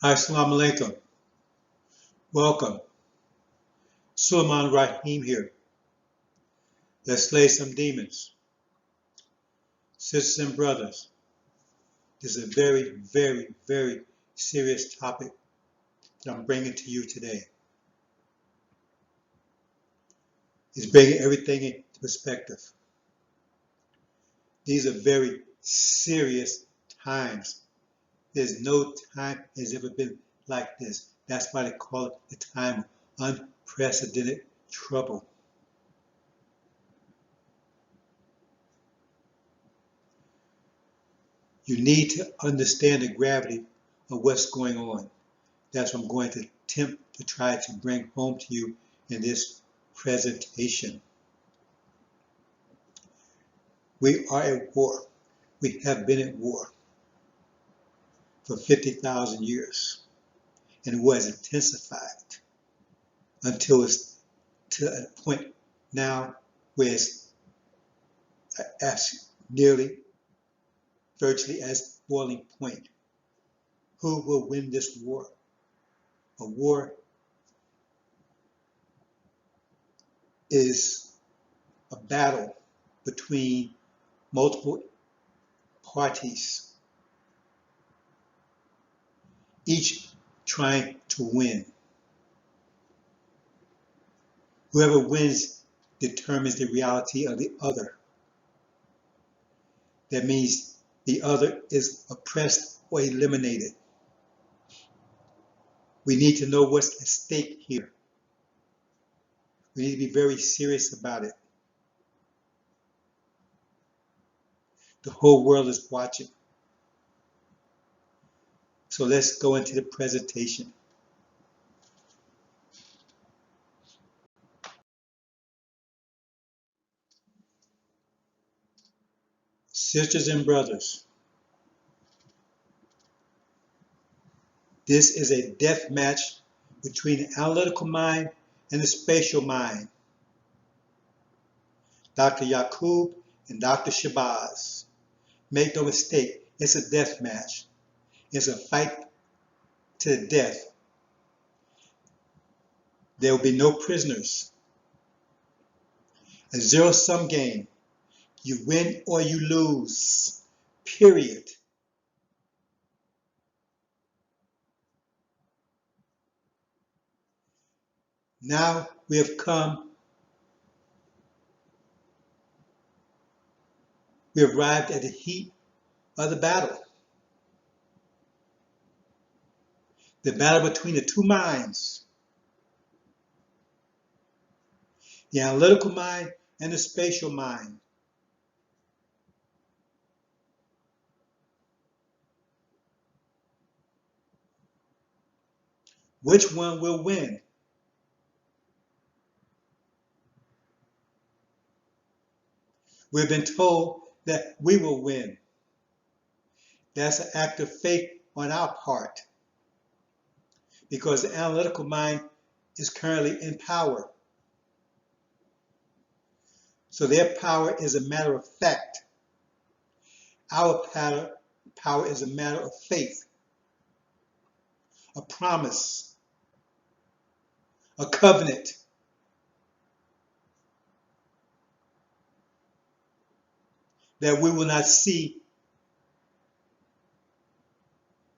Assalamu alaikum. Welcome. Suleiman Rahim here. Let's slay some demons. Sisters and brothers, this is a very, very, very serious topic that I'm bringing to you today. It's bringing everything into perspective. These are very serious times. There's no time has ever been like this. That's why they call it the time of unprecedented trouble. You need to understand the gravity of what's going on. That's what I'm going to attempt to try to bring home to you in this presentation. We are at war. We have been at war for 50,000 years. And war has intensified until it's to a point now where it's nearly virtually as boiling point. Who will win this war? A war is a battle between multiple parties, each trying to win. Whoever wins determines the reality of the other. That means the other is oppressed or eliminated. We need to know what's at stake here. We need to be very serious about it. The whole world is watching. So let's go into the presentation. Sisters and brothers, this is a death match between the analytical mind and the spatial mind. Dr. Yaqub and Dr. Shabazz. Make no mistake, it's a death match. It's a fight to the death. There will be no prisoners. A zero-sum game. You win or you lose. Period. Now we have arrived at the heat of the battle. The battle between the two minds. The analytical mind and the spatial mind. Which one will win? We've been told that we will win. That's an act of faith on our part, because the analytical mind is currently in power. So their power is a matter of fact. Our power is a matter of faith, a promise, a covenant. That we will not see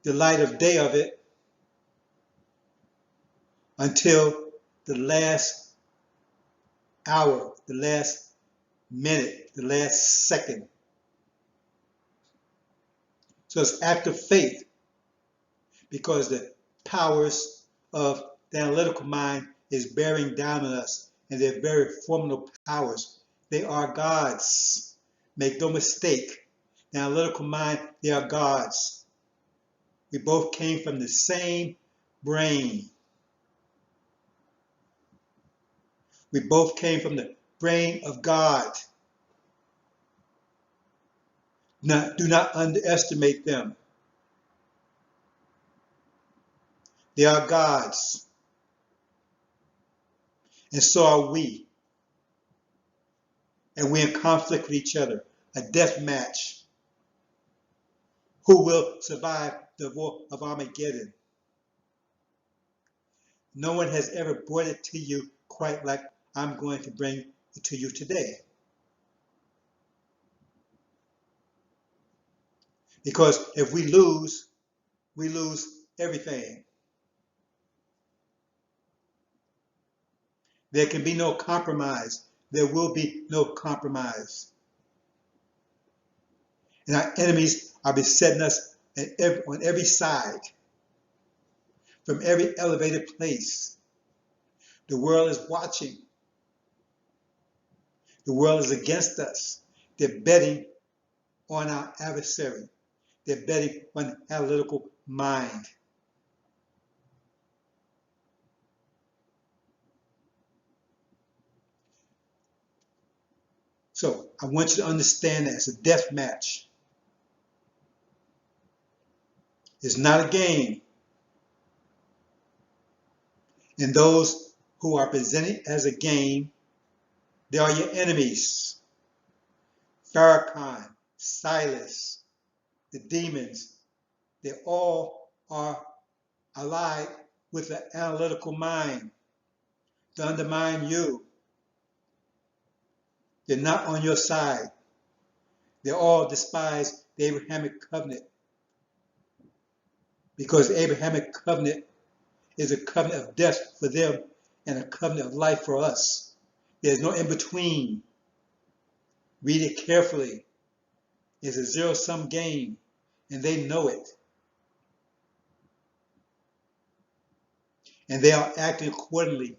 the light of day of it until the last hour, the last minute, the last second. So it's act of faith, because the powers of the analytical mind is bearing down on us, and they're very formidable powers. They are gods. Make no mistake. The analytical mind, they are gods. We both came from the same brain. We both came from the brain of God. Do not underestimate them. They are gods. And so are we. And we're in conflict with each other. A death match. Who will survive the war of Armageddon? No one has ever brought it to you quite like I'm going to bring it to you today. Because if we lose everything. There can be no compromise. There will be no compromise. And our enemies are besetting us on every side, from every elevated place. The world is watching. The world is against us. They're betting on our adversary. They're betting on the analytical mind. So I want you to understand that it's a death match. It's not a game. And those who are presented as a game, they are your enemies. Farrakhan, Silas, the demons, they all are allied with the analytical mind to undermine you. They're not on your side. They all despise the Abrahamic covenant because the Abrahamic covenant is a covenant of death for them and a covenant of life for us. There's no in between. Read it carefully. It's a zero-sum game, and they know it. And they are acting accordingly.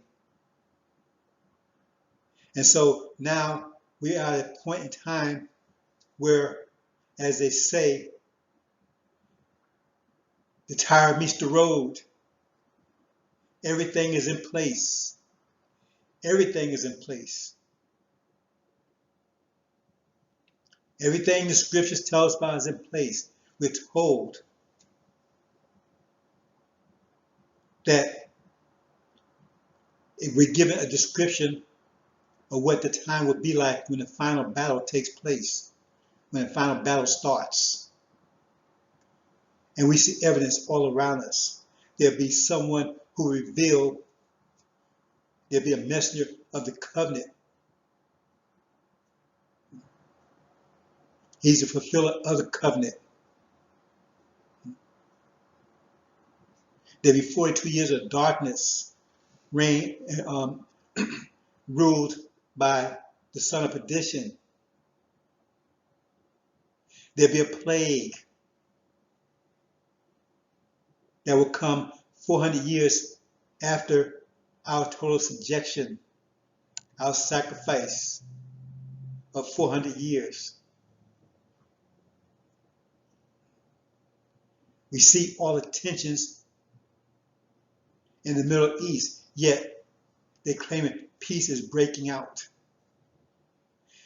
And so now we are at a point in time where, as they say, the tire meets the road. Everything is in place. Everything is in place. Everything the scriptures tell us about is in place. We're told that if we're given a description of what the time will be like when the final battle takes place, when the final battle starts. And we see evidence all around us. There'll be someone who revealed, there'll be a messenger of the covenant. He's the fulfiller of the covenant. There'll be 42 years of darkness ruled by the son of perdition. There'll be a plague that will come 400 years after our total subjection, our sacrifice of 400 years. We see all the tensions in the Middle East, yet they're claiming peace is breaking out.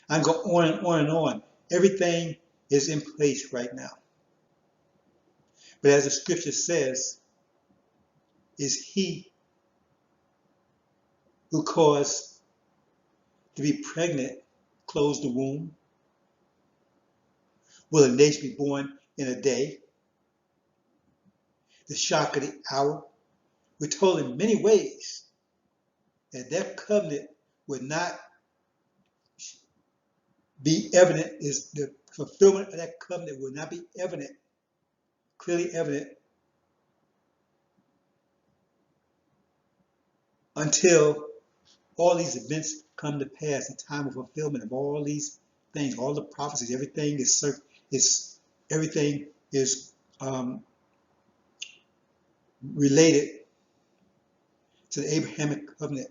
I can go on and on and on. Everything is in place right now. But as the scripture says, is he who caused to be pregnant close the womb? Will a nation be born in a day? The shock of the hour? We're told in many ways that that covenant would not be evident, is the fulfillment of that covenant will not be evident, clearly evident, until all these events come to pass, the time of fulfillment of all these things, all the prophecies, everything is related to the Abrahamic covenant.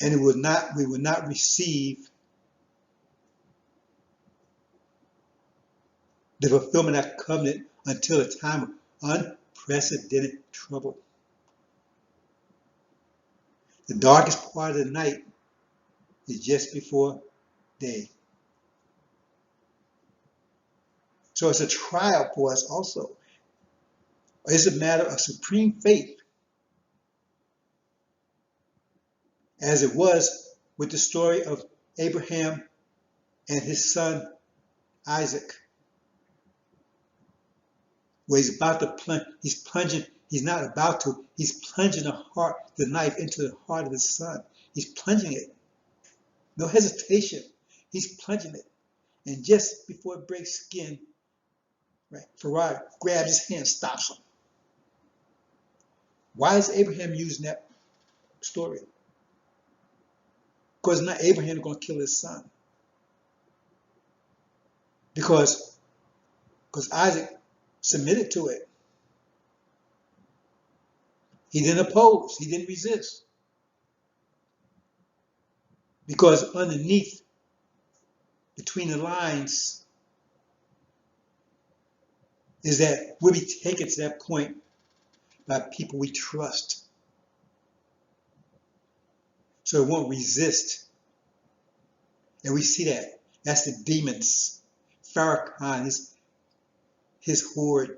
And we will not receive the fulfillment of that covenant until a time of unprecedented trouble. The darkest part of the night is just before day. So it's a trial for us also. It's a matter of supreme faith, as it was with the story of Abraham and his son Isaac. where he's about to plunge, he's plunging, he's not about to, he's plunging the knife into the heart of his son. He's plunging it. No hesitation. He's plunging it. And just before it breaks skin, right, Farad grabs his hand, stops him. Why is Abraham using that story? Because not Abraham going to kill his son. Because Isaac submitted to it. He didn't oppose. He didn't resist. Because underneath, between the lines, is that we'll be taken to that point by people we trust. So it won't resist. And we see that. That's the demons. Farrakhan, his horde,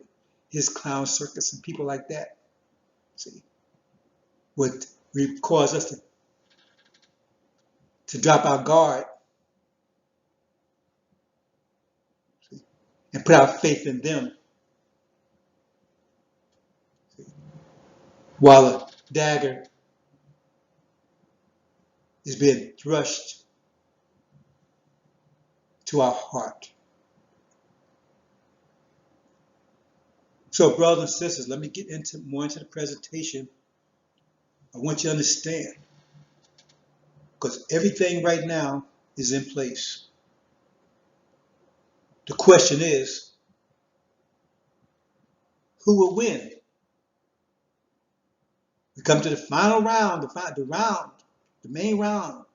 his clown circus, and people like that. See, would cause us to drop our guard, see, and put our faith in them. See, while a dagger is being thrust to our heart. So, brothers and sisters, let me get more into the presentation. I want you to understand, because everything right now is in place. The question is, who will win? We come to the final round, the main round,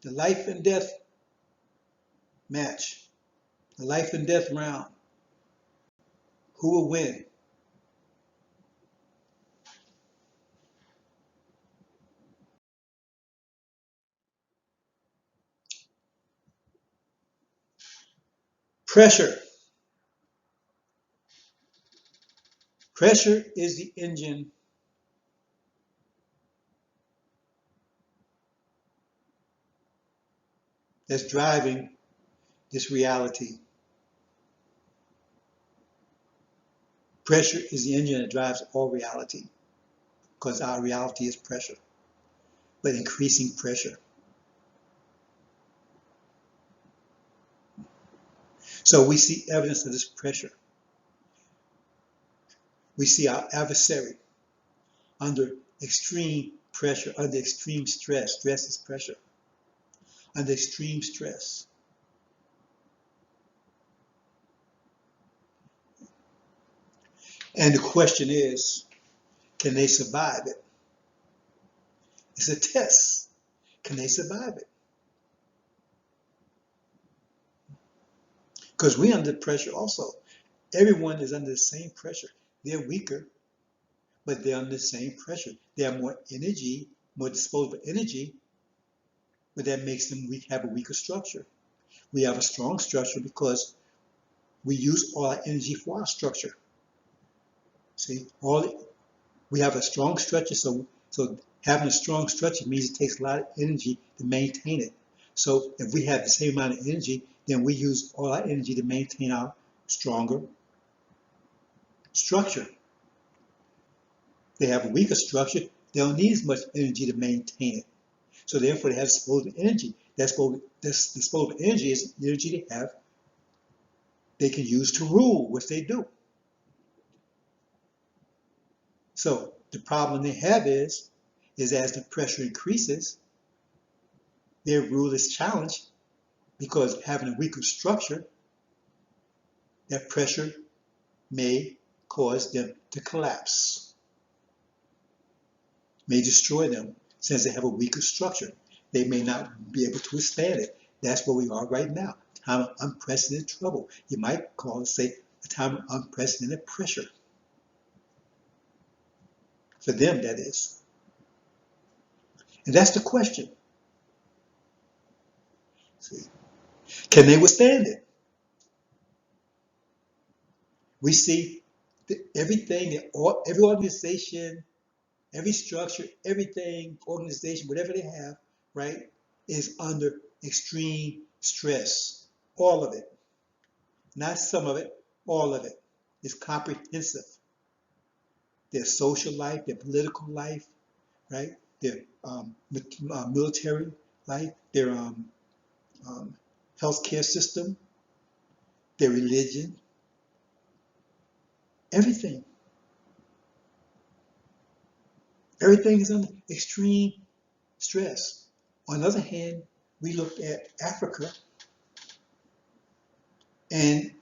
the life and death match, the life and death round. Who will win? Pressure. Pressure is the engine that's driving this reality. Pressure is the engine that drives all reality, because our reality is pressure, but increasing pressure. So we see evidence of this pressure. We see our adversary under extreme pressure, under extreme stress. Stress is pressure. Under extreme stress. And the question is, can they survive it? It's a test. Can they survive it? Because we're under pressure also. Everyone is under the same pressure. They're weaker, but they're under the same pressure. They have more energy, more disposable energy, but that makes them have a weaker structure. We have a strong structure because we use all our energy for our structure. See, we have a strong structure, so having a strong structure means it takes a lot of energy to maintain it. So if we have the same amount of energy, then we use all our energy to maintain our stronger structure. They have a weaker structure, they don't need as much energy to maintain it. So therefore they have disposable energy. This disposable energy is energy they can use to rule, which they do. So the problem they have is as the pressure increases, their rule is challenged, because having a weaker structure, that pressure may cause them to collapse, may destroy them, since they have a weaker structure. They may not be able to withstand it. That's where we are right now, a time of unprecedented trouble. You might call it, say, a time of unprecedented pressure. For them, that is. And that's the question. See, can they withstand it? We see everything, every organization, every structure, everything, organization, whatever they have, right, is under extreme stress. All of it. Not some of it, all of it. is comprehensive. Their social life, their political life, right? Their military life, their healthcare system, their religion, everything. Everything is under extreme stress. On the other hand, we looked at Africa, and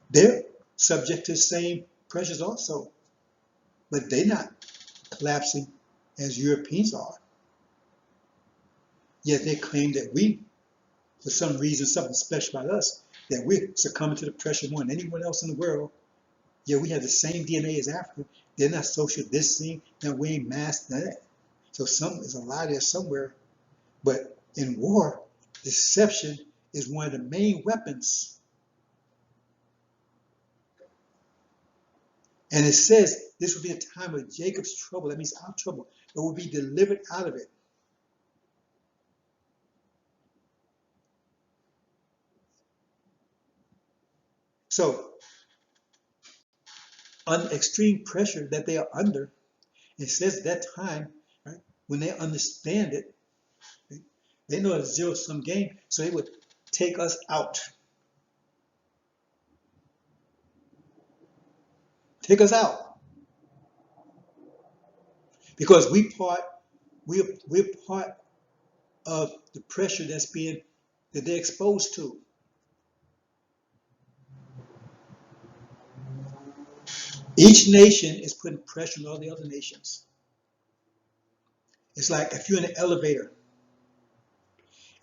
they're subject to the same pressures also, but they're not collapsing as Europeans are. Yet they claim that we, for some reason, something special about us, that we're succumbing to the pressure more than anyone else in the world. Yet we have the same DNA as Africa. They're not social distancing, they're wearing masks, none of that. So there's a lie there somewhere. But in war, deception is one of the main weapons. And it says this will be a time of Jacob's trouble. That means our trouble, but we'll be delivered out of it. So, under extreme pressure that they are under, it says at that time, right, when they understand it, they know it's a zero-sum game, so they would take us out. Take us out. Because we're part of the pressure that they're exposed to. Each nation is putting pressure on all the other nations. It's like if you're in an elevator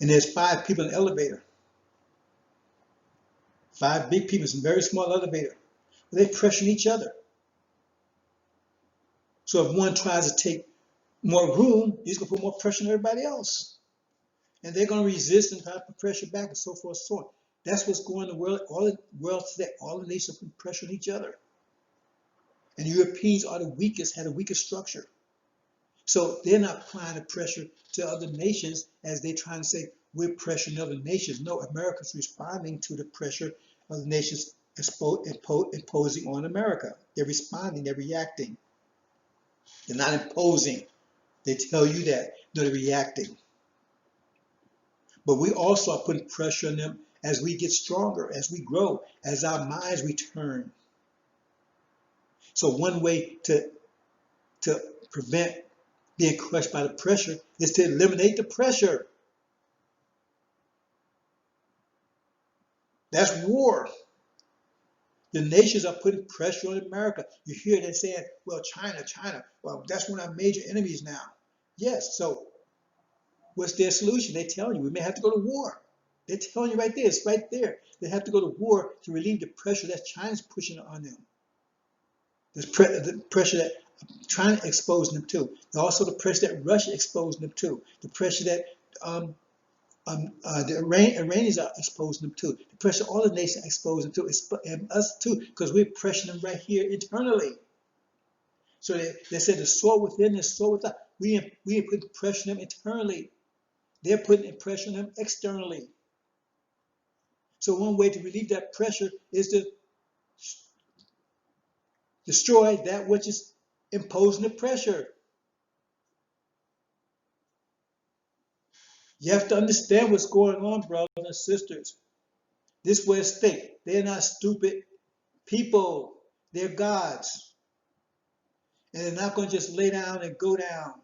and there's 5 people in the elevator, 5 big people, it's a very small elevator. They're pressuring each other. So if one tries to take more room, he's going to put more pressure on everybody else. And they're going to resist and try to put pressure back and so forth and so on. That's what's going on in the world. All the world today, all the nations are putting pressure on each other. And the Europeans are the weakest, had the weakest structure. So they're not applying the pressure to other nations as they're trying to say, we're pressuring other nations. No, America's responding to the pressure of the nations imposing on America. They're responding, they're reacting. They're not imposing. They tell you that. No, they're reacting. But we also are putting pressure on them as we get stronger, as we grow, as our minds return. So one way to prevent being crushed by the pressure is to eliminate the pressure. That's war. The nations are putting pressure on America. You hear them saying, well, China, well, that's one of our major enemies now. Yes, so what's their solution? They tell you we may have to go to war. They're telling you right there, it's right there. They have to go to war to relieve the pressure that China's pushing on them. The pressure that China exposing them to. Also the pressure that Russia exposing them to. The pressure that the Iranians are exposing them to. The pressure all the nations are exposing them to, and us too, because we're pressuring them right here internally. So they said the sword within, the sword without. We are putting pressure on them internally. They're putting pressure on them externally. So one way to relieve that pressure is to destroy that which is imposing the pressure. You have to understand what's going on, brothers and sisters. This West state, they're not stupid people. They're gods. And they're not going to just lay down and go down.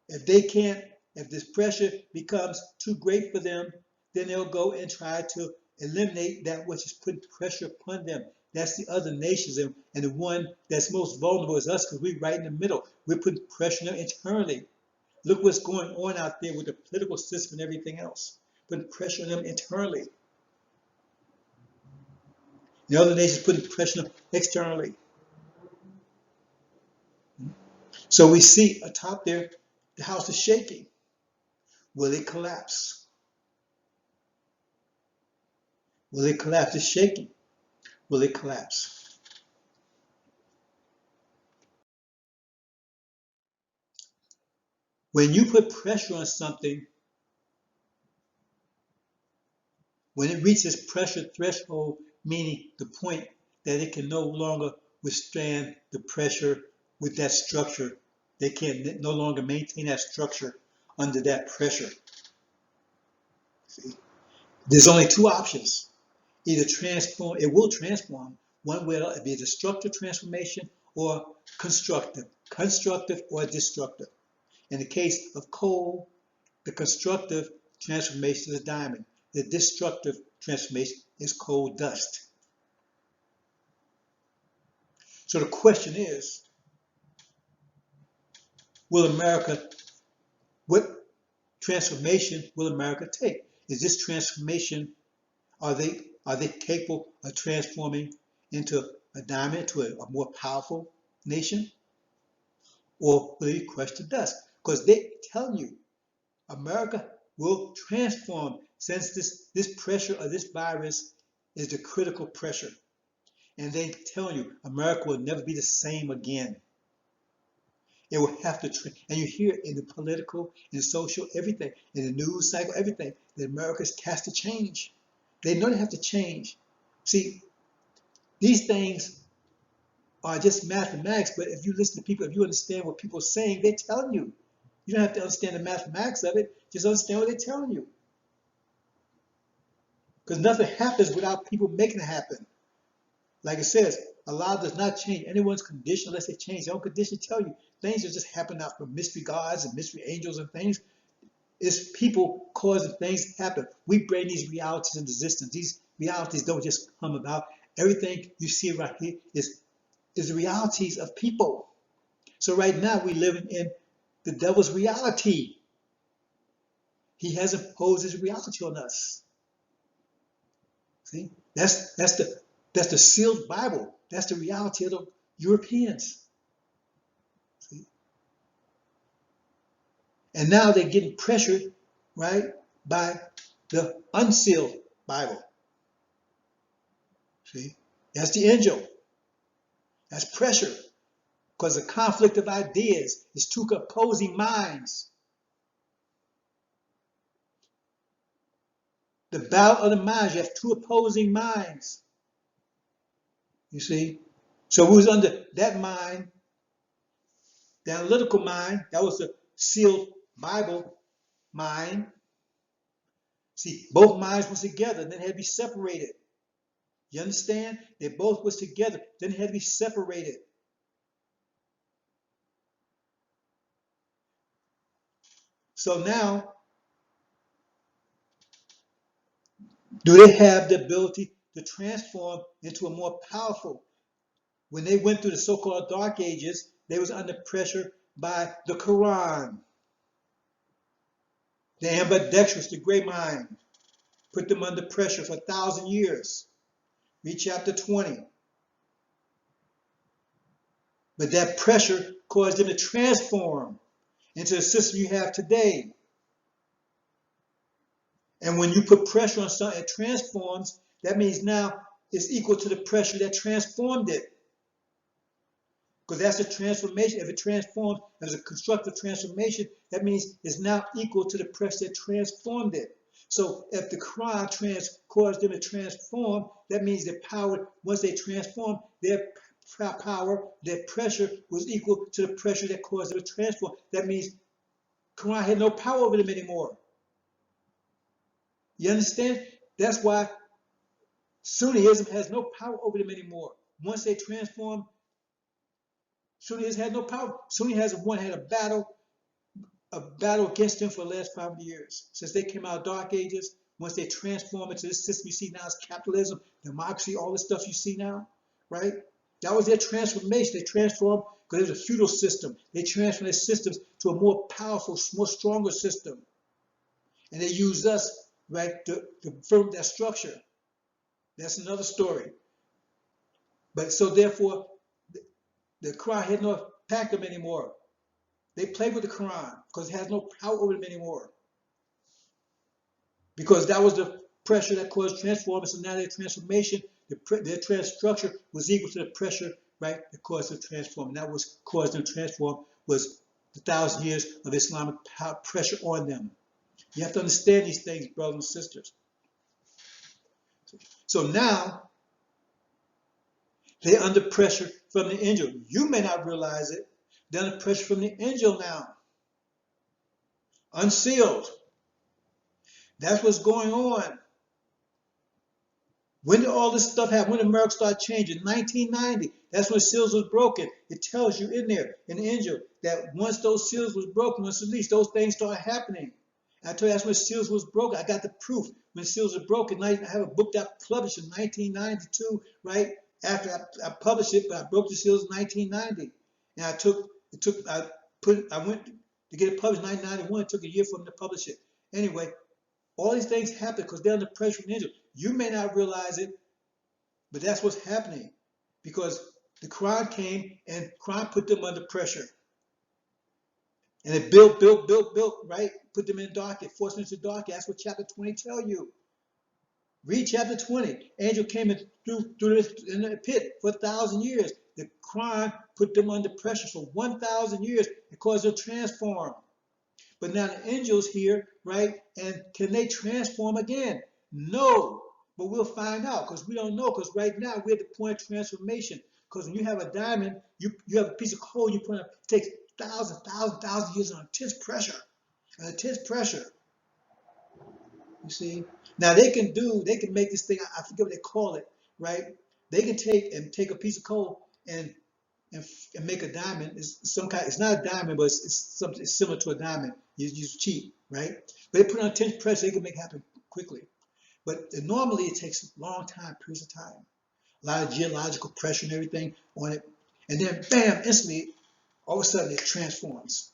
If they can't, if this pressure becomes too great for them, then they'll go and try to eliminate that which is putting pressure upon them. That's the other nations, and the one that's most vulnerable is us, because we're right in the middle. We're putting pressure on them internally. Look what's going on out there with the political system and everything else. Putting pressure on them internally. The other nations putting pressure on them externally. So we see atop there, the house is shaking. Will it collapse? Will it collapse? It's shaking. Will it collapse? When you put pressure on something, When it reaches pressure threshold, meaning the point that it can no longer withstand the pressure with that structure, they can no longer maintain that structure under that pressure. See? There's only two options. Either transform, it will transform. One will be a destructive transformation or constructive or destructive. In the case of coal, the constructive transformation is a diamond. The destructive transformation is coal dust. So the question is, what transformation will America take? Is this transformation, are they capable of transforming into a diamond, to a more powerful nation? Or will they crush to dust? Because they're telling you, America will transform, since this pressure of this virus is the critical pressure. And they're telling you, America will never be the same again. It will have to, and you hear it in the political, in social, everything, in the news cycle, everything, that America has to change. They know they have to change. See, these things are just mathematics, but if you listen to people, if you understand what people are saying, they're telling you. You don't have to understand the mathematics of it, just understand what they're telling you. Because nothing happens without people making it happen. Like it says, Allah does not change anyone's condition unless they change their own condition. Tell you, things that just happen out from mystery gods and mystery angels and things. It's people causing things to happen. We bring these realities into existence. These realities don't just come about. Everything you see right here is the realities of people. So right now we're living in the devil's reality. He has imposed his reality on us. See, that's the sealed Bible. That's the reality of the Europeans. See? And now they're getting pressured, right, by the unsealed Bible. See, that's the angel. That's pressure, because the conflict of ideas is two opposing minds. The battle of the minds, you have two opposing minds. You see? So who's under that mind, the analytical mind, that was the sealed Bible mind. See, both minds was together, then had to be separated. You understand? They both was together, then had to be separated. So now, do they have the ability to transform into a more powerful? When they went through the so-called Dark Ages, they was under pressure by the Quran. The ambidextrous, the gray mind, put them under pressure for 1,000 years. Read chapter 20. But that pressure caused them to transform into the system you have today. And when you put pressure on something, it transforms. That means now it's equal to the pressure that transformed it. Because that's a transformation. If it transforms as a constructive transformation, that means it's now equal to the pressure that transformed it. So if the Quran caused them to transform, that means their power, once they transform, their power, their pressure was equal to the pressure that caused them to transform. That means Quran had no power over them anymore. You understand? That's why Sunniism has no power over them anymore. Once they transform, Sunniism had no power. Sunni had a battle against them for the last 500 years. Since they came out of Dark Ages, once they transform into this system you see now, is capitalism, democracy, all this stuff you see now, right? That was their transformation. They transformed because it was a feudal system. They transformed their systems to a more powerful, more stronger system. And they used us, right, to firm that structure. That's another story. But so therefore, the Quran had no impact on them anymore. They played with the Quran because it has no power over them anymore. Because that was the pressure that caused transformation. So now their transformation, their trans structure was equal to the pressure, right, that caused them to transform. And that was caused them to transform was the 1,000 years of Islamic pressure on them. You have to understand these things, brothers and sisters. So now they're under pressure from the angel. You may not realize it. They're under pressure from the angel now. Unsealed. That's what's going on. When did all this stuff happen? When did America start changing? 1990. That's when seals was broken. It tells you in there, in the angel, that once those seals was broken, once released, those things started happening. I told you that's when seals was broken. I got the proof when seals were broken. I have a book that I published in 1992, right? After I published it, but I broke the seals in 1990. And I went to get it published in 1991. It took a year for them to publish it. Anyway, all these things happen because they're under pressure from the angel. You may not realize it, but that's what's happening because the Quran came and Quran put them under pressure. And it built, right? Put them in darkness, forced them into darkness. That's what chapter 20 tells you. Read chapter 20. Angel came through this in the pit for 1,000 years. The Quran put them under pressure for 1,000 years because they're transformed. But now the angels here, right? And can they transform again? No. But we'll find out because we don't know. Because right now we're at the point of transformation. Because when you have a diamond, you have a piece of coal, you put it takes thousand years on intense pressure. Intense pressure. You see? Now they can make this thing, I forget what they call it, right? They can take a piece of coal and make a diamond. It's not a diamond, but it's something similar to a diamond. You use cheap, right? But they put it on intense pressure, they can make it happen quickly. But normally it takes a long time, periods of time. A lot of geological pressure and everything on it. And then bam, instantly, all of a sudden it transforms,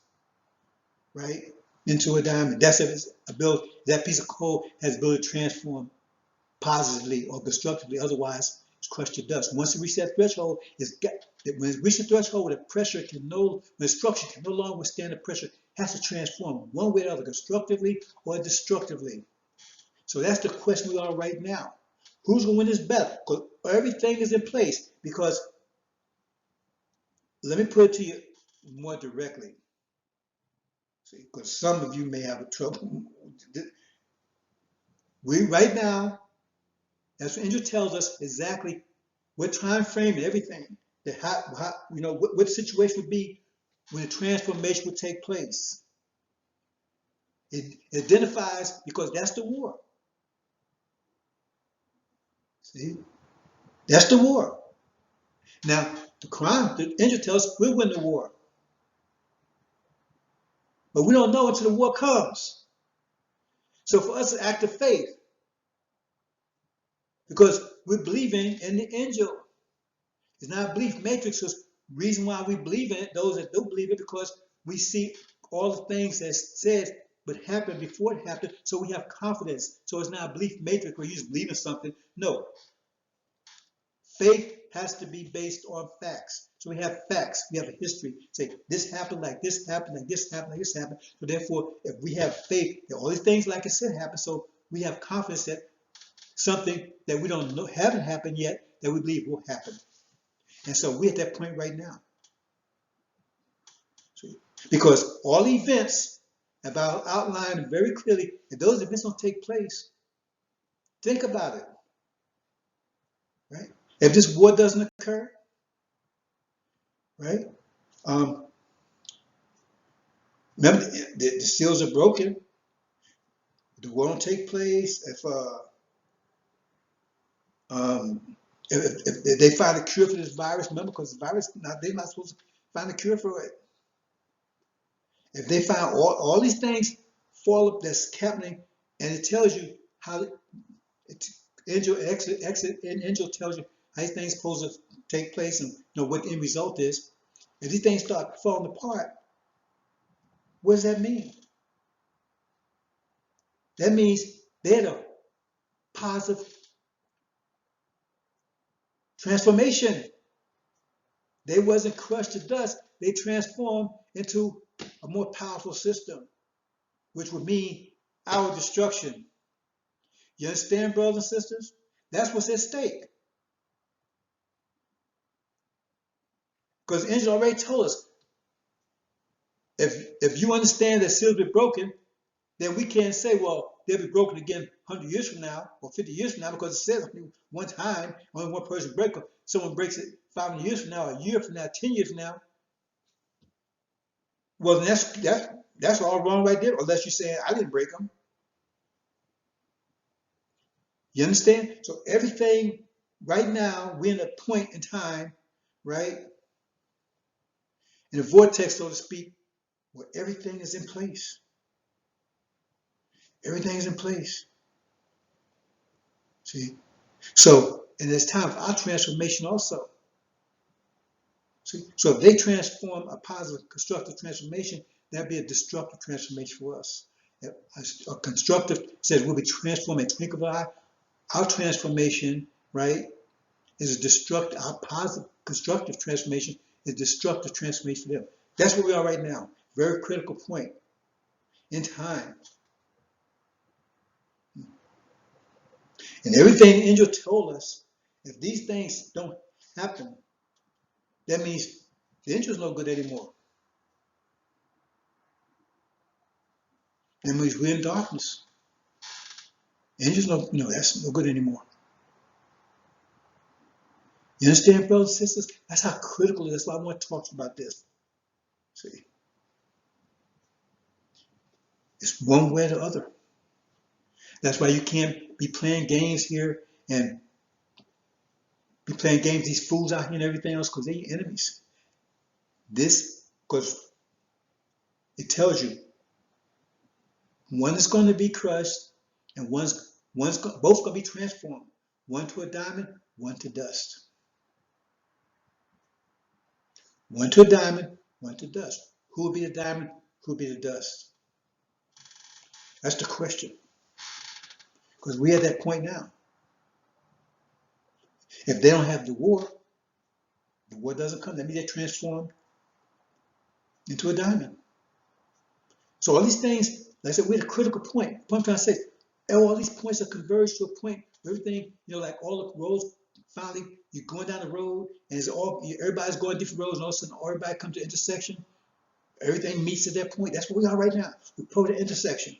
right? Into a diamond. That's if it's ability, that piece of coal has the ability to transform positively or constructively. Otherwise, it's crushed to dust. Once it reaches that threshold, when it reaches the threshold where the pressure when the structure can no longer withstand the pressure, it has to transform one way or the other, constructively or destructively. So that's the question we are right now. Who's going to win this battle? Because everything is in place. Because let me put it to you more directly. See, because some of you may have a trouble. We right now, as the angel tells us exactly what time frame and everything, that what the situation would be when the transformation would take place. It identifies because that's the war. See, that's the war. Now, the angel tells us we'll win the war, but we don't know until the war comes. So for us, it's an act of faith because we're believing in the angel. It's not a belief matrix. The reason why we believe in it, those that don't believe it, because we see all the things that said but happened before it happened, so we have confidence. So it's not a belief matrix where you just believe in something. No. Faith has to be based on facts. So we have facts. We have a history. Say, this happened, like this happened, like this happened, like this happened. So therefore, if we have faith, that all these things, like I said, happen. So we have confidence that something that we don't know, haven't happened yet, that we believe will happen. And so we're at that point right now. Because all events have outlined very clearly, if those events don't take place, think about it. Right? If this war doesn't occur, right? Remember, the seals are broken. The war don't take place. If they find a cure for this virus, remember, because the virus, they're not supposed to find a cure for it. If they find all these things fall up that's happening, and it tells you how angel tells you how these things supposed to take place and what the end result is. If these things start falling apart, what does that mean? That means they're a positive transformation. They wasn't crushed to dust. They transformed into a more powerful system, which would mean our destruction. You understand, brothers and sisters? That's what's at stake. Because the angel already told us, if you understand that seals be broken, then we can't say, well, they'll be broken again 100 years from now or 50 years from now, because it says only one time, only one person breaks them. Someone breaks it 500 years from now, a year from now, 10 years from now. Well, then that's all wrong right there, unless you're saying I didn't break them. You understand? So everything right now, we're in a point in time, right? In a vortex, so to speak, where everything is in place. Everything is in place. See? So, and it's time for our transformation also. See? So if they transform a positive, constructive transformation, that'd be a destructive transformation for us. A constructive says we'll be transformed in a twinkle of an eye. Our transformation, right, is a destructive, our positive, constructive transformation is destructive transformation for them. That's where we are right now. Very critical point in time. And everything the angel told us, if these things don't happen, that means the angel's no good anymore. That means we're in darkness. Angels no, that's no good anymore. You understand, brothers and sisters? That's how critical it is. That's why I want to talk about this. See, it's one way or the other. That's why you can't be playing games here and be playing games, these fools out here and everything else, because they're your enemies. This, because it tells you one is going to be crushed and both going to be transformed. One to a diamond, one to dust. One to a diamond, one to dust. Who will be the diamond? Who will be the dust? That's the question. Because we're at that point now. If they don't have the war doesn't come. That means they're transformed into a diamond. So all these things, like I said, we're at a critical point. What I'm trying to say, all these points are converged to a point. Everything, like all the roads, finally, you're going down the road, and everybody's going different roads, and all of a sudden, everybody comes to the intersection. Everything meets at that point. That's where we are right now. We're probably the intersection.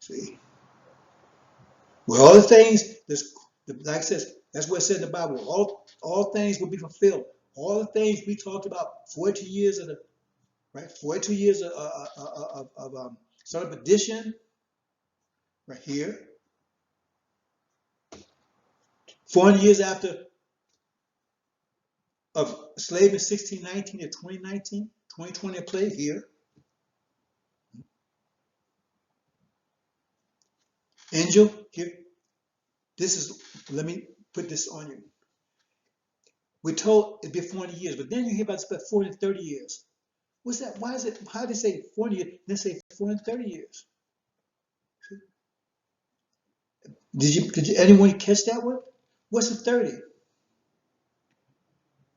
See? Well, all the things, like I said, that's what it said in the Bible. All things will be fulfilled. All the things we talked about, 42 years of 42 years of sort of addition, right here. 400 years after of slavery, 1619 to 2019, 2020 a plague here. Angel, here. Let me put this on you. We're told it'd be 400 years, but then you hear about it's about 430 years. What's that? Why is it? How did they say 400 years? They say 430 years. Did anyone catch that one? What's the 30?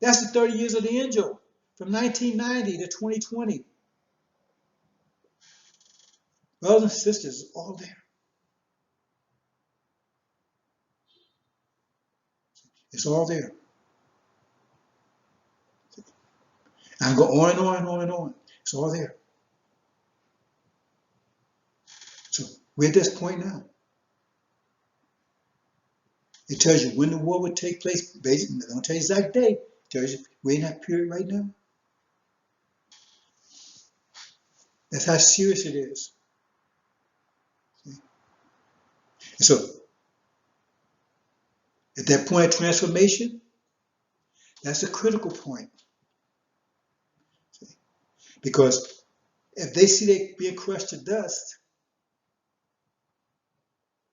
That's the 30 years of the angel from 1990 to 2020. Brothers and sisters, all there. It's all there. I go on and on and on and on. It's all there. So we're at this point now. It tells you when the war would take place. Basically, they don't tell you the exact date. It tells you we're in that period right now. That's how serious it is. And so at that point of transformation, that's a critical point. Because if they see they being crushed to dust,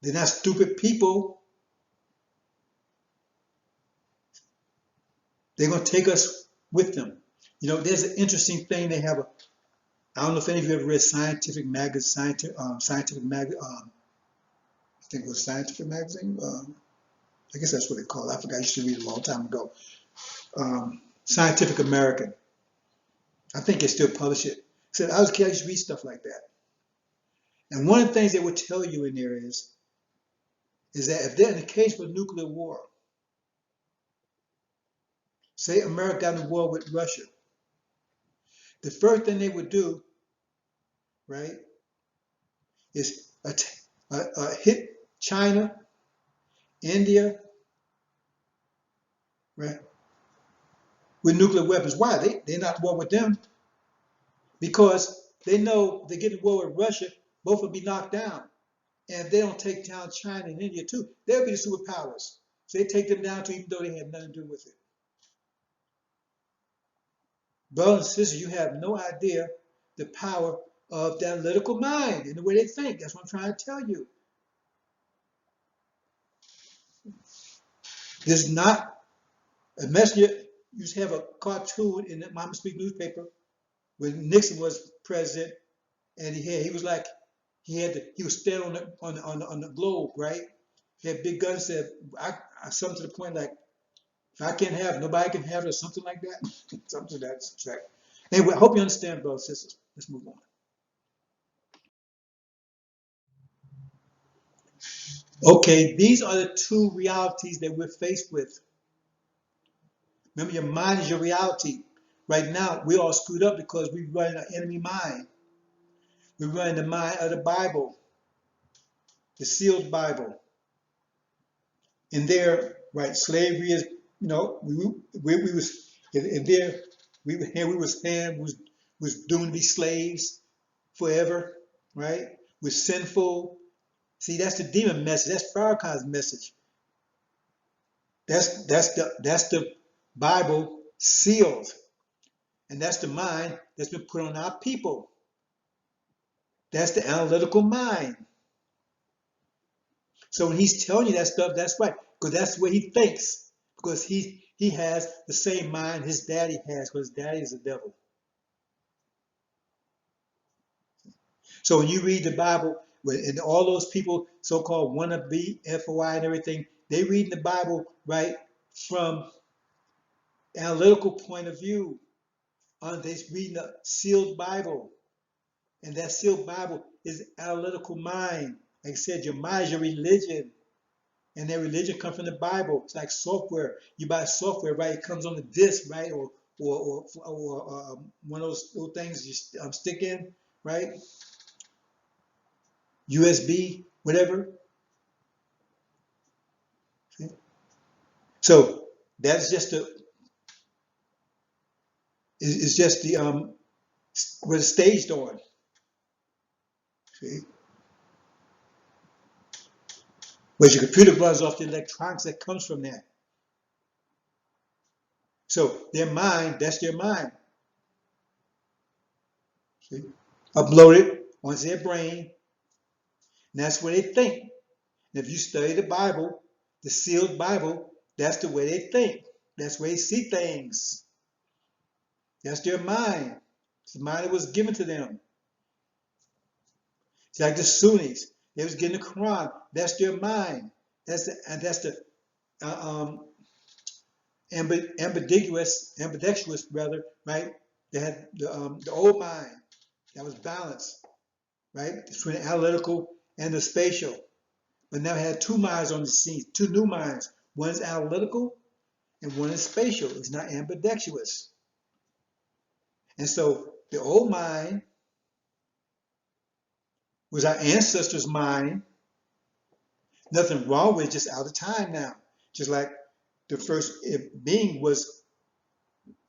they're not stupid people. They're going to take us with them. There's an interesting thing. They have I don't know if any of you ever read Scientific Magazine, I think it was Scientific Magazine. I guess that's what they call it. I forgot. I used to read it a long time ago. Scientific American. I think they still publish it. So I was a kid, I used to read stuff like that. And one of the things they would tell you in there is that if they're in the case of a nuclear war, say America got in a war with Russia, the first thing they would do right, is hit China, India, right, with nuclear weapons. Why? They're not at war with them because they know they get in war with Russia, both will be knocked down. And if they don't take down China and India too, they'll be the superpowers. So they take them down too, even though they have nothing to do with it. Brothers and sisters, you have no idea the power of that analytical mind and the way they think. That's what I'm trying to tell you. This is not a messenger. You used to have a cartoon in the Mama Speak newspaper when Nixon was president, and he was like he was standing on the globe, right? He had big guns. Said something to the point like, if I can't have it, nobody can have it, or something like that. Something to that effect. Anyway, I hope you understand, brothers and sisters. Let's move on. Okay, these are the two realities that we're faced with. Remember, your mind is your reality. Right now, we're all screwed up because we're running an enemy mind. We're running the mind of the Bible, the sealed Bible. And there, right, slavery is, we was, and there, we was doomed to be slaves forever, right? We're sinful. See, that's the demon message. That's Farrakhan's message. That's the Bible sealed. And that's the mind that's been put on our people. That's the analytical mind. So when he's telling you that stuff, that's right, because that's the way he thinks. Because he has the same mind his daddy has, because his daddy is the devil. So when you read the Bible, and all those people, so-called wannabe, FOI and everything, they read the Bible, right, from analytical point of view. They're reading the sealed Bible. And that sealed Bible is analytical mind. Like I said, your mind is your religion. And that religion comes from the Bible. It's like software. You buy software, right? It comes on the disc, right? Or one of those little things you stick in, right? USB, whatever. So that's just it's just the what it's staged on. See? Whereas your computer runs off the electronics that comes from that. So their mind, that's their mind. See? Uploaded onto their brain, and that's where they think. And if you study the Bible, the sealed Bible, that's the way they think. That's the way they see things. That's their mind. It's the mind that was given to them. It's like the Sunnis. They was getting the Quran. That's their mind. That's the ambidextrous rather, right? They had the old mind that was balanced, right? Between the analytical and the spatial. But now we had two minds on the scene, two new minds. One is analytical and one is spatial. It's not ambidextrous. And so the old mind was our ancestors' mind. Nothing wrong with it, just out of time now. Just like the first being was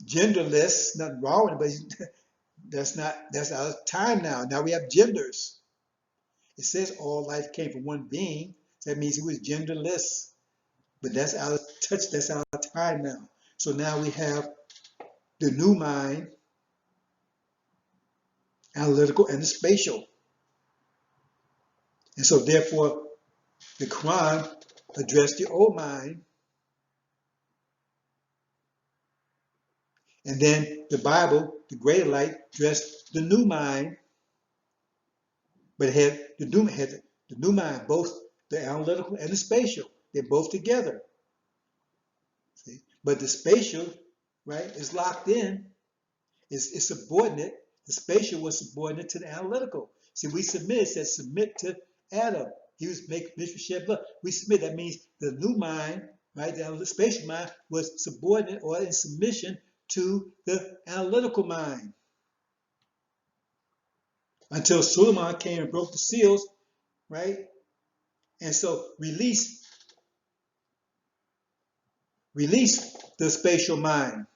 genderless, nothing wrong with it, but that's out of time now. Now we have genders. It says all life came from one being. So that means he was genderless. But that's out of touch, that's out of time now. So now we have the new mind, analytical and the spatial. And so therefore the Quran addressed the old mind, and then the Bible, the greater light, addressed the new mind, but it had the new mind, both the analytical and the spatial. They're both together. See? But the spatial, right, is locked in, is subordinate. The spatial was subordinate to the analytical. See, we submit, it says submit to Adam. He was making Mr. shed blood. We submit, that means the new mind, right, the spatial mind was subordinate or in submission to the analytical mind. until Suleiman came and broke the seals, right? And so release the spatial mind.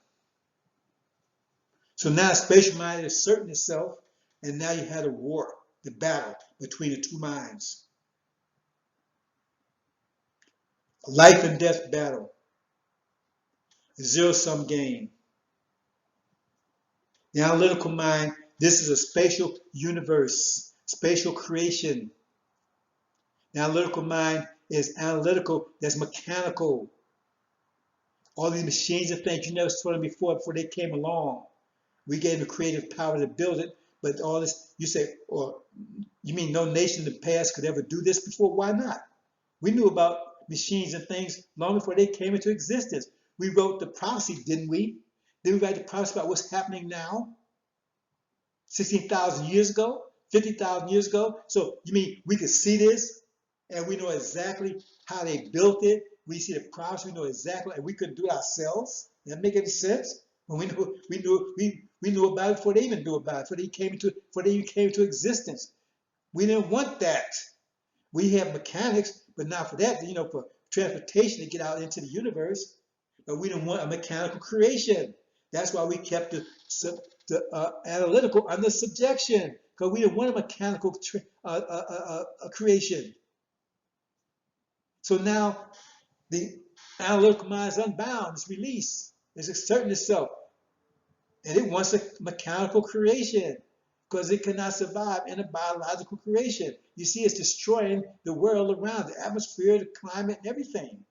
So now spatial mind is asserting itself, and now you had a war, the battle between the two minds. A life and death battle, a zero-sum game. The analytical mind, this is a spatial universe, spatial creation. The analytical mind is analytical, that's mechanical. All these machines and things you never saw them before they came along. We gave them the creative power to build it, but all this, you say, or you mean no nation in the past could ever do this before? Why not? We knew about machines and things long before they came into existence. We wrote the prophecy, didn't we? Didn't we write the prophecy about what's happening now? 16,000 years ago? 50,000 years ago? So you mean we could see this and we know exactly how they built it? We see the prophecy, we know exactly, and we couldn't do it ourselves? Does that make any sense? When we knew about it before they even knew about it, before they even came into existence. We didn't want that. We have mechanics, but not for that, for transportation to get out into the universe. But we didn't want a mechanical creation. That's why we kept the analytical under subjection, because we didn't want a mechanical creation. So now the analytical mind is unbound, it's released, it's asserting itself, and it wants a mechanical creation because it cannot survive in a biological creation. You see, it's destroying the world around, the atmosphere, the climate, and everything.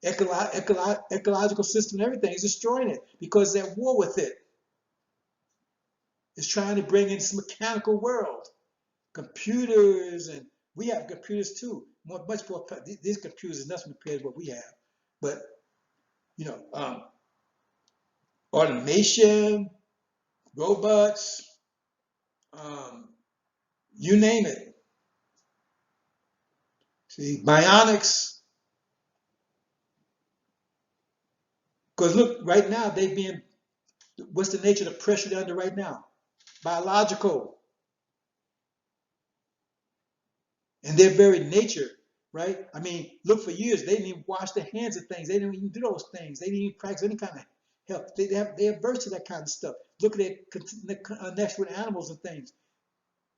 Ecological system and everything is destroying it because they're at war with it. It's trying to bring in this mechanical world. Computers, and we have computers too. Much more. These computers is nothing compared to what we have. But automation, robots, you name it. See, bionics. Because look, right now what's the nature of the pressure they're under right now? Biological. And their very nature, right? I mean, look, for years, they didn't even wash their hands of things. They didn't even do those things. They didn't even practice any kind of health. They're averse to that kind of stuff. Look at their connection with animals and things,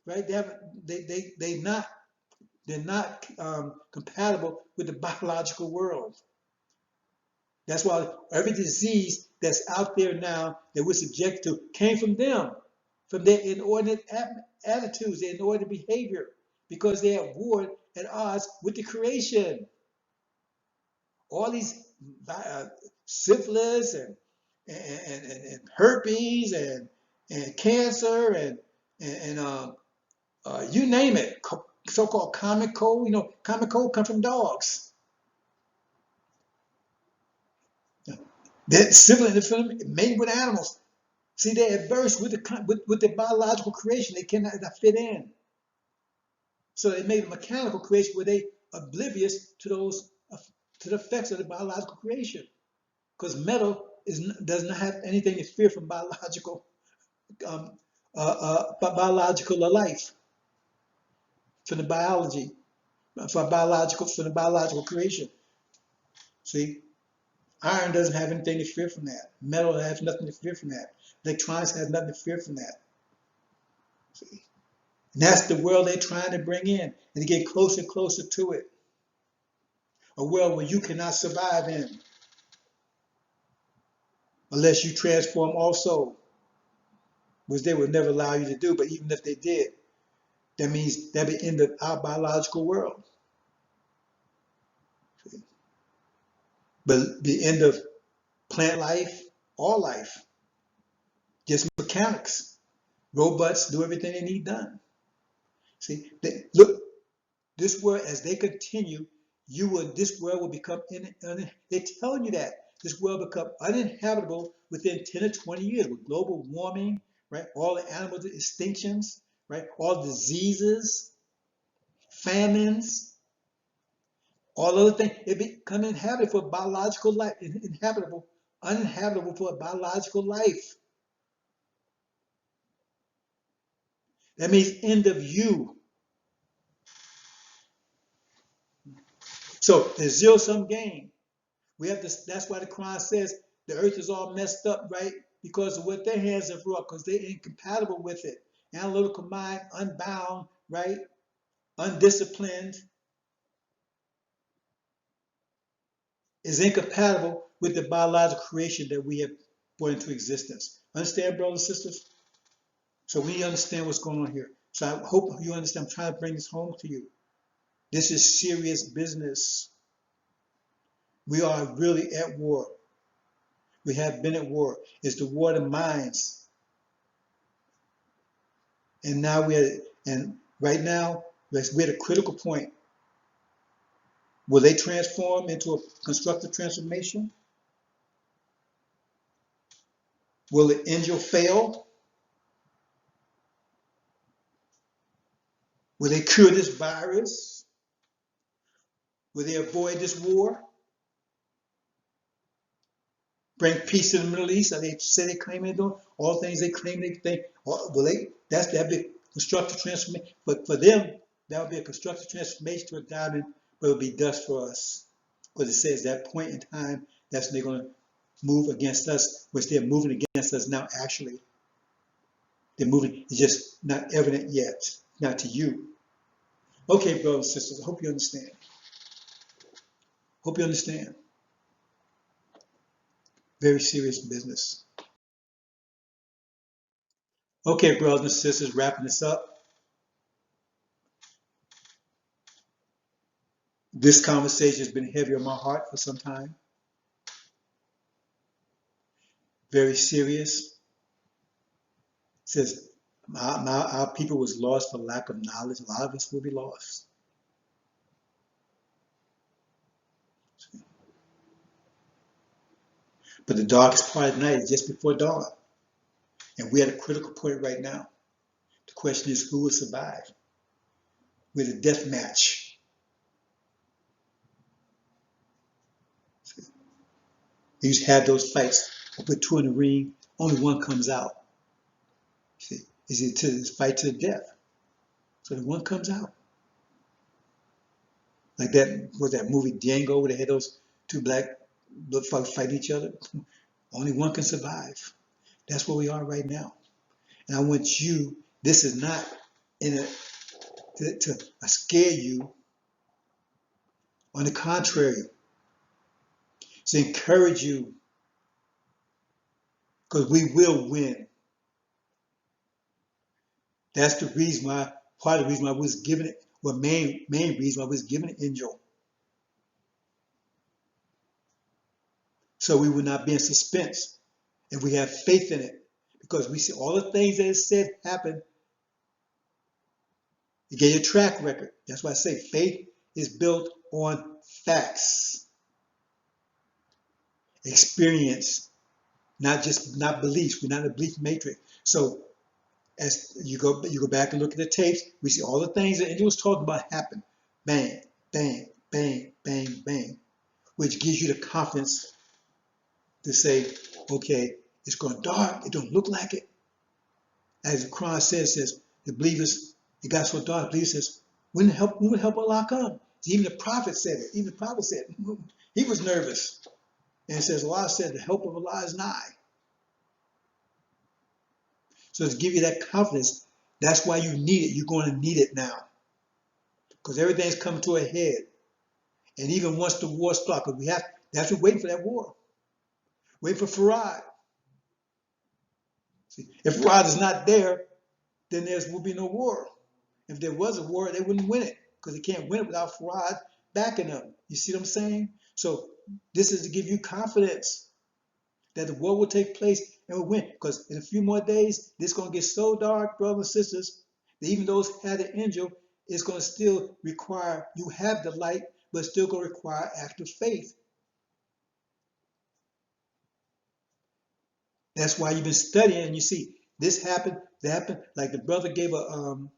right? They're not compatible with the biological world. That's why every disease that's out there now that we're subject to came from them, from their inordinate attitudes, their inordinate behavior, because they're at war, at odds with the creation. All these syphilis and herpes and cancer and you name it, so-called common cold. Common cold comes from dogs. That syphilis made with animals. See, they're adverse with the biological creation. They cannot fit in. So they made a mechanical creation where they oblivious to the effects of the biological creation. Because metal does not have anything to fear from um, biological life, from the biology, from the biological creation. See, iron doesn't have anything to fear from that. Metal has nothing to fear from that. Electronics has nothing to fear from that. See, and that's the world they're trying to bring in, and to get closer and closer to it. A world where you cannot survive in unless you transform also, which they would never allow you to do. But even if they did, that means that would end our biological world. But the end of plant life, all life, just mechanics. Robots do everything they need done. See, look, this world, as they continue, this world will become, they're telling you that. This world will become uninhabitable within 10 or 20 years with global warming, right? All the animal extinctions, right? All diseases, famines, all other things. It become inhabitable for biological life, uninhabitable for a biological life. That means end of you. So the zero-sum game. We have this. That's why the Quran says the earth is all messed up, right? Because of what their hands have wrought, because they're incompatible with it. Analytical mind, unbound, right? Undisciplined, is incompatible with the biological creation that we have brought into existence. Understand, brothers and sisters? So we understand what's going on here. So I hope you understand. I'm trying to bring this home to you. This is serious business. We are really at war. We have been at war. It's the war of the minds. And now right now, we're at a critical point. Will they transform into a constructive transformation? Will the angel fail? Will they cure this virus? Will they avoid this war? Bring peace to the Middle East? Are they say they claim they're doing all things they claim they think? Will they? That'd be a constructive transformation. But for them, that would be a constructive transformation to a diamond, but it would be dust for us. Because it says that point in time, that's when they're going to move against us, which they're moving against us now. Actually, they're moving. It's just not evident yet, not to you. Okay, brothers and sisters, I hope you understand. Hope you understand. Very serious business. Okay, brothers and sisters, wrapping this up. This conversation has been heavy on my heart for some time. Very serious. It says our people was lost for lack of knowledge. A lot of us will be lost. But the darkest part of the night is just before dawn. And we're at a critical point right now. The question is, who will survive? We're the death match. We used to have those fights. I put two in the ring, only one comes out. See, is it to fight to the death? So the one comes out. Like that, was that movie Django where they had those two black folks fight each other? Only one can survive. That's where we are right now. And I want you, this is not to scare you. On the contrary, to encourage you, because we will win. That's the reason why, part of the reason why I was given it, well, main reason why I was given an angel. So we will not be in suspense. And we have faith in it. Because we see all the things that it said happen. It gave you a track record. That's why I say faith is built on facts. Experience, not beliefs. We're not a belief matrix. So as you go back and look at the tapes, we see all the things that angel was talking about happen. Bang, bang, bang, bang, bang. Which gives you the confidence to say, okay, it's going dark. It don't look like it. As the Quran says the believers, it got so dark. The believer says, when will help Allah come? Even the prophet said it. Even the prophet said it. He was nervous. And it says, Allah said, the help of Allah is nigh. So to give you that confidence, that's why you need it. You're going to need it now. Because everything's coming to a head. And even once the war starts, because that's what waiting for that war. Wait for Farad. See, if Farad is not there, then there will be no war. If there was a war, they wouldn't win it. Because they can't win it without Farad backing them. You see what I'm saying? So this is to give you confidence that the war will take place and will win. Because in a few more days, this is going to get so dark, brothers and sisters, that even those who had an angel, it's going to still require, you have the light, but it's still going to require active faith. That's why you've been studying, and you see, this happened, that happened. Like the brother gave a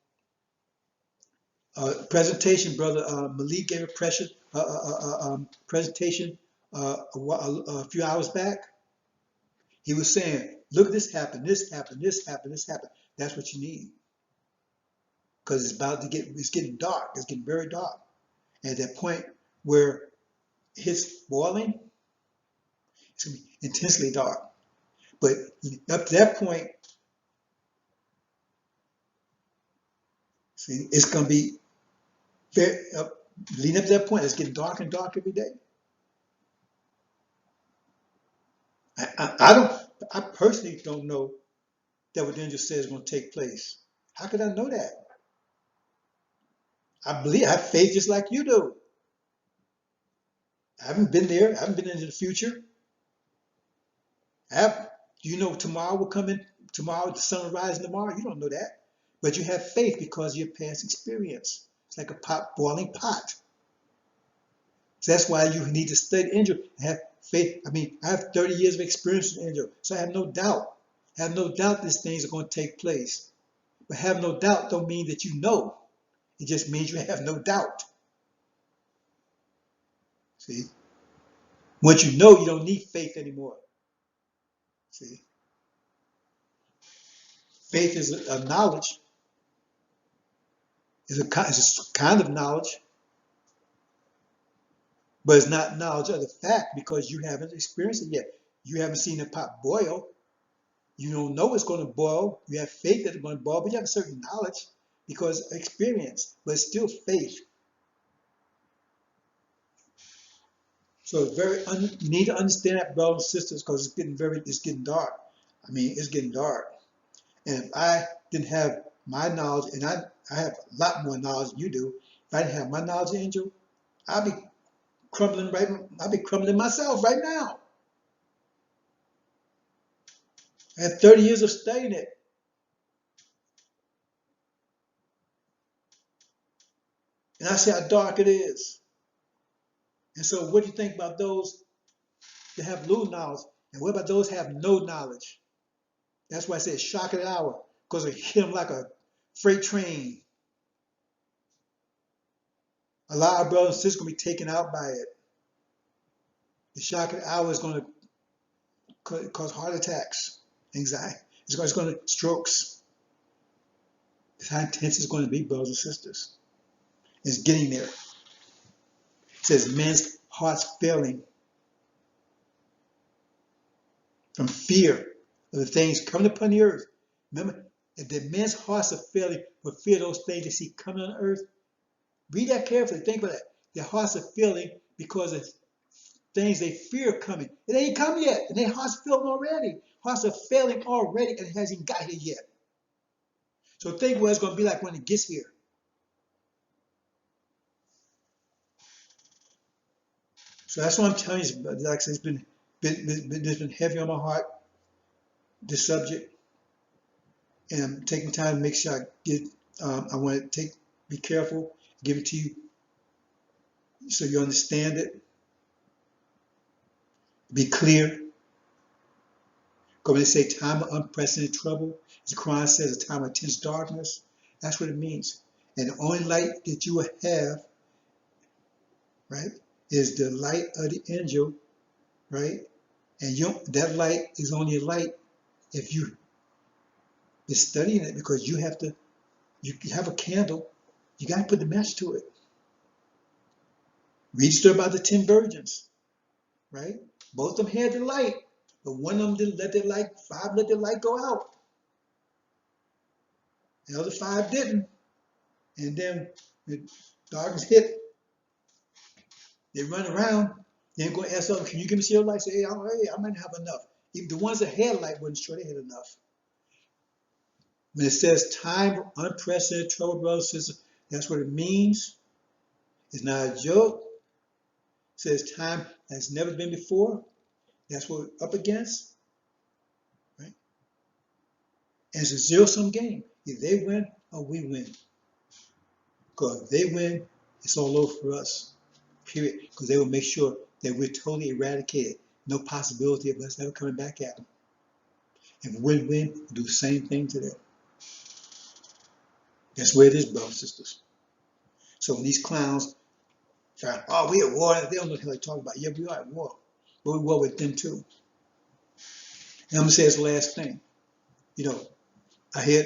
presentation, brother Malik gave a presentation a few hours back. He was saying, look, this happened, this happened, this happened, this happened. That's what you need. because it's getting dark. It's getting very dark. And at that point where it hits boiling, it's going to be intensely dark. But up to that point, see, it's going to be very, leading up to that point, it's getting dark and dark every day. I personally don't know that what the angel says is going to take place. How could I know that? I believe, I have faith just like you do. I haven't been there. I haven't been into the future. Do you know tomorrow will come in? Tomorrow, the sun will rise tomorrow? You don't know that. But you have faith because of your past experience. It's like a boiling pot. So that's why you need to study angel and have faith. I mean, I have 30 years of experience with angel, so I have no doubt. I have no doubt these things are going to take place. But have no doubt don't mean that you know. It just means you have no doubt. See? Once you know, you don't need faith anymore. See? Faith is a knowledge. It's a kind of knowledge, but it's not knowledge of the fact because you haven't experienced it yet. You haven't seen the pot boil. You don't know it's going to boil. You have faith that it's going to boil, but you have a certain knowledge because experience, but it's still faith. So it's you need to understand that, brothers and sisters, because it's getting dark. I mean, it's getting dark. And if I didn't have my knowledge, and I have a lot more knowledge than you do, if I didn't have my knowledge, Angel, I'd be crumbling myself right now. I had 30 years of studying it. And I see how dark it is. And so what do you think about those that have little knowledge? And what about those that have no knowledge? That's why I said shock of the hour, because it hit them like a freight train. A lot of brothers and sisters are going to be taken out by it. The shock of the hour is going to cause heart attacks, anxiety. It's going to strokes. That's how intense it's going to be, brothers and sisters. It's getting there. It says men's hearts failing from fear of the things coming upon the earth. Remember, if the men's hearts are failing for fear of those things they see coming on the earth, read that carefully. Think about that. Their hearts are failing because of things they fear coming. It ain't come yet, and their hearts failing already. Hearts are failing already, and it hasn't got here yet. So think what it's going to be like when it gets here. So that's what I'm telling you. Like I said, it's been heavy on my heart, this subject, and I'm taking time to make sure I get. I want to be careful, give it to you, so you understand it. Be clear. Because when they say time of unprecedented trouble, as the Quran says, a time of intense darkness, that's what it means. And the only light that you will have, right, is the light of the angel, right? And that light is only a light if you've been studying it, because you have a candle, you got to put the match to it. Read the story about the 10 virgins, right? Both of them had the light, but one of them didn't let their light, 5 let their light go out. The other 5 didn't. And then the darkness hit. They run around. Then go ask them, can you give me your light? Say, hey, I might have enough. Even the ones that had light wasn't sure they had enough. When it says time of unprecedented trouble, brothers and sisters, that's what it means. It's not a joke. It says time has never been before. That's what we're up against. Right? And it's a zero-sum game. If they win or we win. Because if they win, it's all over for us. Period. Because they will make sure that we're totally eradicated. No possibility of us ever coming back at them. If we win, we'll do the same thing to them. That's where it is, brothers and sisters. So when these clowns try, oh, we're at war, they don't know what they're talking about. Yeah, we are at war. But we're at war with them too. And I'm going to say this last thing. I hear,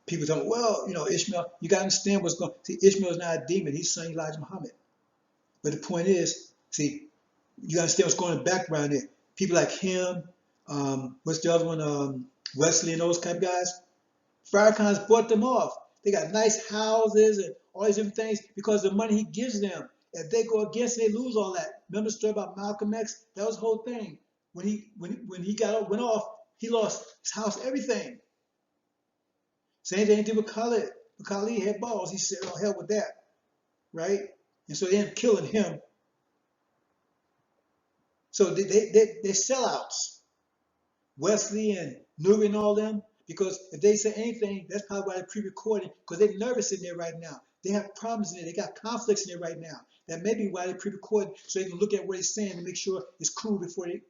People tell me, well, Ishmael, you got to understand what's going. See, Ishmael is not a demon. He's son Elijah Muhammad. But the point is, see, you got to understand what's going on in the background there. People like him, what's the other one, Wesley and those kind of guys. Farrakhan's bought them off. They got nice houses and all these different things because of the money he gives them. If they go against it, they lose all that. Remember the story about Malcolm X? That was the whole thing. When he went off, he lost his house, everything. Same thing did with Khalid. But Khalid had balls. He said, "Oh hell with that," right? And so they ended up killing him. So they're sellouts. Wesley and Nuri and all them, because if they say anything, that's probably why they're pre-recording, because they're nervous in there right now. They have problems in there. They got conflicts in there right now. That may be why they pre-recording, so they can look at what he's saying and make sure it's cool before they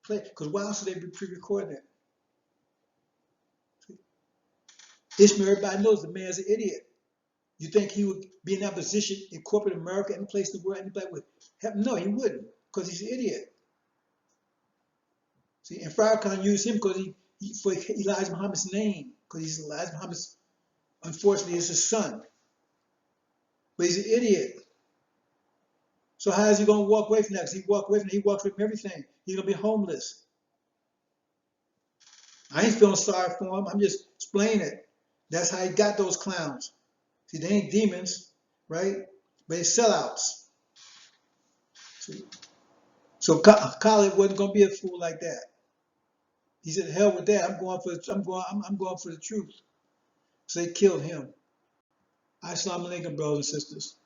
play. Because why else would they be pre-recording it? Ishmael, everybody knows the man's an idiot. You think he would be in that position in corporate America, any place in the world, anybody would have? No, he wouldn't, because he's an idiot. See, and Farrakhan used him because he for Elijah Muhammad's name, because he's Elijah Muhammad's, unfortunately, is his son. But he's an idiot. So how is he going to walk away from that? Because he walks away from everything. He's going to be homeless. I ain't feeling sorry for him. I'm just explaining it. That's how he got those clowns. See, they ain't demons, right? But they're sellouts. See? So Khalid wasn't going to be a fool like that. He said, "Hell with that. I'm going for the truth." So they killed him. Assalamu alaikum, brothers and sisters.